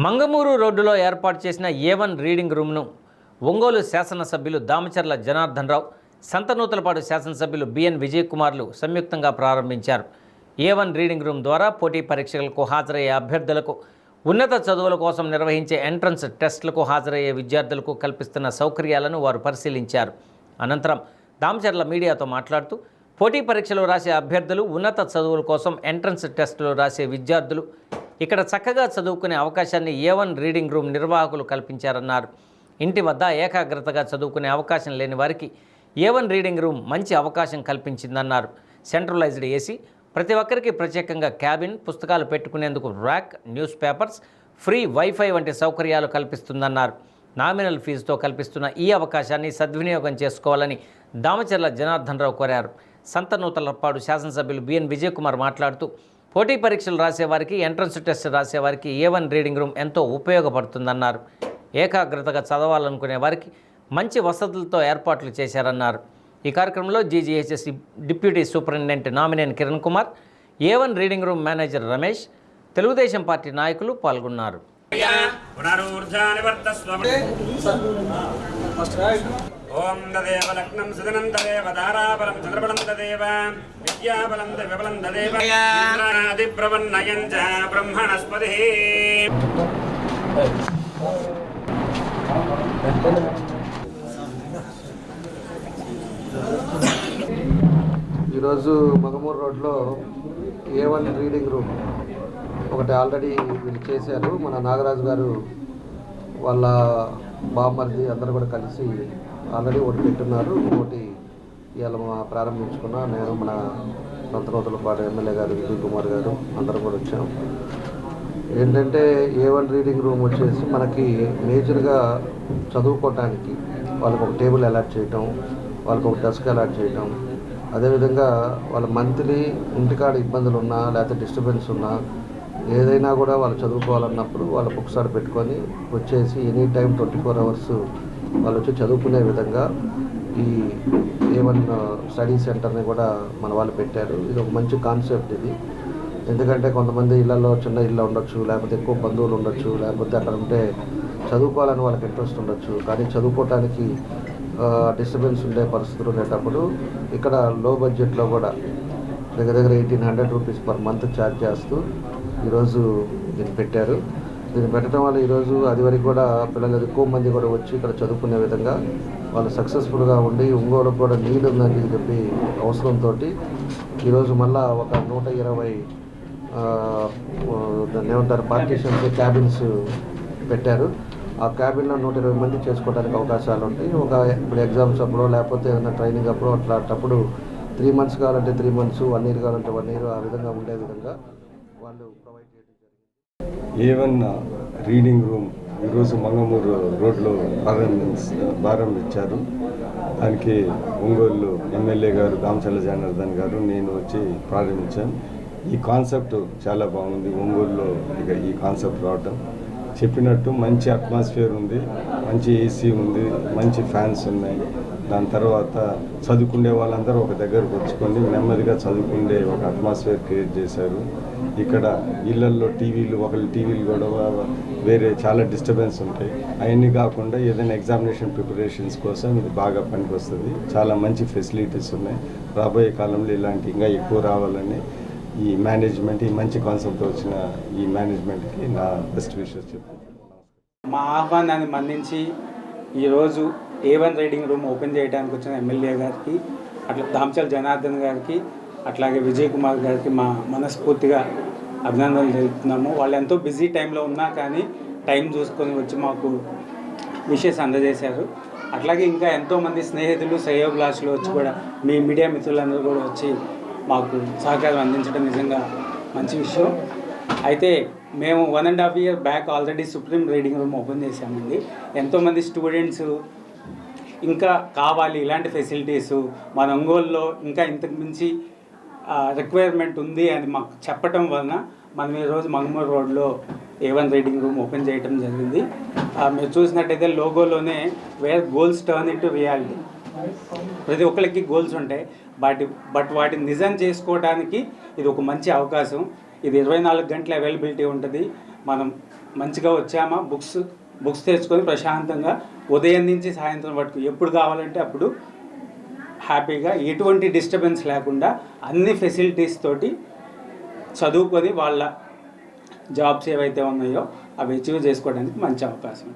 మంగమూరు రోడ్డులో ఏర్పాటు చేసిన A1 రీడింగ్ రూమ్ను ఒంగోలు శాసనసభ్యులు దామచర్ల జనార్దన్ రావు, సంతనూతలపాడు శాసనసభ్యులు బిఎన్ విజయ్ కుమార్లు సంయుక్తంగా ప్రారంభించారు. A1 రీడింగ్ రూమ్ ద్వారా పోటీ పరీక్షలకు హాజరయ్యే అభ్యర్థులకు, ఉన్నత చదువుల కోసం నిర్వహించే ఎంట్రన్స్ టెస్టులకు హాజరయ్యే విద్యార్థులకు కల్పిస్తున్న సౌకర్యాలను వారు పరిశీలించారు. అనంతరం దామచర్ల మీడియాతో మాట్లాడుతూ, పోటీ పరీక్షలు రాసే అభ్యర్థులు, ఉన్నత చదువుల కోసం ఎంట్రన్స్ టెస్టులు రాసే విద్యార్థులు ఇక్కడ చక్కగా చదువుకునే అవకాశాన్ని A1 రీడింగ్ రూమ్ నిర్వాహకులు కల్పించారన్నారు. ఇంటి వద్ద ఏకాగ్రతగా చదువుకునే అవకాశం లేని వారికి A1 రీడింగ్ రూమ్ మంచి అవకాశం కల్పించిందన్నారు. సెంట్రలైజ్డ్ ఏసీ, ప్రతి ఒక్కరికి ప్రత్యేకంగా క్యాబిన్, పుస్తకాలు పెట్టుకునేందుకు rack, news papers, free wifi వంటి సౌకర్యాలు కల్పిస్తుందన్నారు. నామినల్ ఫీజుతో కల్పిస్తున్న ఈ అవకాశాన్ని సద్వినియోగం చేసుకోవాలని దామచర్ల జనార్దన్ రావు కోరారు. సంతనూతలపాడు శాసనసభ్యులు బిఎన్ విజయ్ కుమార్ మాట్లాడుతూ, పోటీ పరీక్షలు రాసేవారికి, ఎంట్రన్స్ టెస్ట్ రాసేవారికి A1 రీడింగ్ రూమ్ ఎంతో ఉపయోగపడుతుందన్నారు. ఏకాగ్రతగా చదవాలనుకునే వారికి మంచి వసతులతో ఏర్పాట్లు చేశారన్నారు. ఈ కార్యక్రమంలో GGHS deputy superintendent Namineni Kiran Kumar, A1 reading room manager Ramesh, Telugu Desam party నాయకులు పాల్గొన్నారు. ఓం దదేవ లగ్నం సుదనం దదేవ ధారాబలం చంద్రబలం దదేవ విద్యాబలం దైవబలం దదేవ ఇంద్రాది ప్రవన్నయం చ బ్రహ్మణస్పతి. ఈరోజు మంగమూరు రోడ్లో A1 రీడింగ్ రూమ్ ఒకటి ఆల్రెడీ వీళ్ళు చేశారు. మన నాగరాజు గారు వాళ్ళ బామ్మర్ది అందరూ కూడా కలిసి ఆల్రెడీ ఒకటి పెట్టున్నారు. ఒకటి ఇవాళ ప్రారంభించుకున్నా. నేను మన సంతనూతలపాడు ఎమ్మెల్యే గారు విజయ్ కుమార్ గారు అందరం కూడా వచ్చాం. ఏంటంటే A1 రీడింగ్ రూమ్ వచ్చేసి మనకి మేజర్గా చదువుకోవటానికి వాళ్ళకి ఒక టేబుల్ అలాట్ చేయటం, వాళ్ళకి ఒక డెస్క్ అలాట్ చేయటం, అదేవిధంగా వాళ్ళ మంత్లీ ఇంటికాడ ఇబ్బందులు ఉన్నా లేకపోతే డిస్టర్బెన్స్ ఉన్నా ఏదైనా కూడా వాళ్ళు చదువుకోవాలన్నప్పుడు వాళ్ళ బుక్స్ ఆడ పెట్టుకొని వచ్చేసి ఎనీ టైం 24 hours వాళ్ళు వచ్చి చదువుకునే విధంగా ఈ A1 స్టడీ సెంటర్ని కూడా మన వాళ్ళు పెట్టారు. ఇది ఒక మంచి కాన్సెప్ట్ ఇది. ఎందుకంటే కొంతమంది ఇళ్లలో చిన్న ఇల్లు ఉండొచ్చు, లేకపోతే ఎక్కువ బంధువులు ఉండొచ్చు, లేకపోతే అక్కడ ఉంటే చదువుకోవాలని వాళ్ళకి ఇంట్రెస్ట్ ఉండొచ్చు. కానీ చదువుకోవటానికి డిస్టర్బెన్స్ ఉండే పరిస్థితులు ఉండేటప్పుడు ఇక్కడ లో బడ్జెట్లో కూడా దగ్గర 1800 రూపీస్ పర్ మంత్ ఛార్జ్ చేస్తూ ఈరోజు దీన్ని పెట్టారు. దీన్ని పెట్టడం వల్ల ఈరోజు అది వరకు కూడా పిల్లలు ఎక్కువ మంది కూడా వచ్చి ఇక్కడ చదువుకునే విధంగా వాళ్ళు సక్సెస్ఫుల్గా ఉండి ఒంగోలుకు కూడా నీడ్ ఉందని చెప్పి అవసరంతో ఈరోజు మళ్ళీ ఒక 120 దాన్ని ఏమంటారు పార్టీషన్స్, క్యాబిన్స్ పెట్టారు. ఆ క్యాబిన్లో 120 మంది చేసుకోవడానికి అవకాశాలు ఉంటాయి. ఇప్పుడు ఎగ్జామ్స్ అప్పుడు లేకపోతే ఏదైనా ట్రైనింగ్ అప్పుడు అట్లాంటప్పుడు 3 months కావాలంటే 3 months, 1 year కావాలంటే 1 year, ఆ విధంగా ఉండే విధంగా వాళ్ళు ప్రొవైడ్ చేయడం జరిగింది. A1 రీడింగ్ రూమ్ ఈరోజు మంగమూరు రోడ్లో ప్రారంభించారు. దానికి ఒంగోలు ఎమ్మెల్యే గారు దామచర్ల జనార్దన్ గారు, నేను వచ్చి ప్రారంభించాను. ఈ కాన్సెప్ట్ చాలా బాగుంది. ఒంగోలులో ఇక ఈ కాన్సెప్ట్ రావటం చెప్పినట్టు మంచి అట్మాస్ఫియర్ ఉంది, మంచి ఏసీ ఉంది, మంచి ఫ్యాన్స్ ఉన్నాయి. దాని తర్వాత చదువుకునే వాళ్ళందరూ ఒక దగ్గరకు వచ్చుకొని నెమ్మదిగా చదువుకునే ఒక అట్మాస్ఫియర్ క్రియేట్ చేశారు. ఇక్కడ ఇళ్లల్లో ఒకరి టీవీలు కూడా వేరే చాలా డిస్టర్బెన్స్ ఉంటాయి. అవన్నీ కాకుండా ఏదైనా ఎగ్జామినేషన్ ప్రిపరేషన్స్ కోసం ఇది బాగా పనికొస్తుంది. చాలా మంచి ఫెసిలిటీస్ ఉన్నాయి. రాబోయే కాలంలో ఇలాంటి ఇంకా ఎక్కువ రావాలని ఈ మేనేజ్మెంట్, ఈ మంచి కాన్సెప్ట్ వచ్చిన ఈ మేనేజ్మెంట్కి నా బెస్ట్ విషెస్ చెప్తున్నాను. మా ఆహ్వానాన్ని మన్నించి ఈరోజు A1 రీడింగ్ రూమ్ ఓపెన్ చేయడానికి వచ్చిన ఎమ్మెల్యే గారికి, అట్లా దామచర్ల జనార్దన్ గారికి, అట్లాగే విజయ్ కుమార్ గారికి మా మనస్ఫూర్తిగా అభినందనలు తెలుపుతున్నాము. వాళ్ళు ఎంతో బిజీ టైంలో ఉన్నా కానీ టైం చూసుకొని వచ్చి మాకు విషెస్ అందజేశారు. అట్లాగే ఇంకా ఎంతోమంది స్నేహితులు, శ్రేయోభిలాషులు వచ్చి కూడా మీ మీడియా మిత్రులందరూ కూడా వచ్చి మాకు సహకారం అందించడం నిజంగా మంచి విషయం. అయితే మేము 1.5 years back already supreme reading room open చేశామండి. ఎంతోమంది స్టూడెంట్స్ ఇంకా కావాలి ఇలాంటి ఫెసిలిటీసు, మన ఒంగోలులో ఇంకా ఇంతకు మించి రిక్వైర్మెంట్ ఉంది అని మాకు చెప్పడం వలన మనం ఈరోజు మంగమూరు రోడ్లో A1 రీడింగ్ రూమ్ ఓపెన్ చేయడం జరిగింది. మీరు చూసినట్టయితే లోగోలోనే where goals turn into reality. ప్రతి ఒక్కరికి గోల్స్ ఉంటాయి, బట్ వాటిని నిజం చేసుకోవడానికి ఇది ఒక మంచి అవకాశం. ఇది 24 గంటల అవైలబిలిటీ ఉంటుంది. మనం మంచిగా వచ్చామా, బుక్స్ తెచ్చుకొని ప్రశాంతంగా ఉదయం నుంచి సాయంత్రం వరకు ఎప్పుడు కావాలంటే అప్పుడు హ్యాపీగా ఎటువంటి డిస్టర్బెన్స్ లేకుండా అన్ని ఫెసిలిటీస్ తోటి చదువుకొని వాళ్ళ జాబ్స్ ఏవైతే ఉన్నాయో అవి అచీవ్ చేసుకోవడానికి మంచి అవకాశం.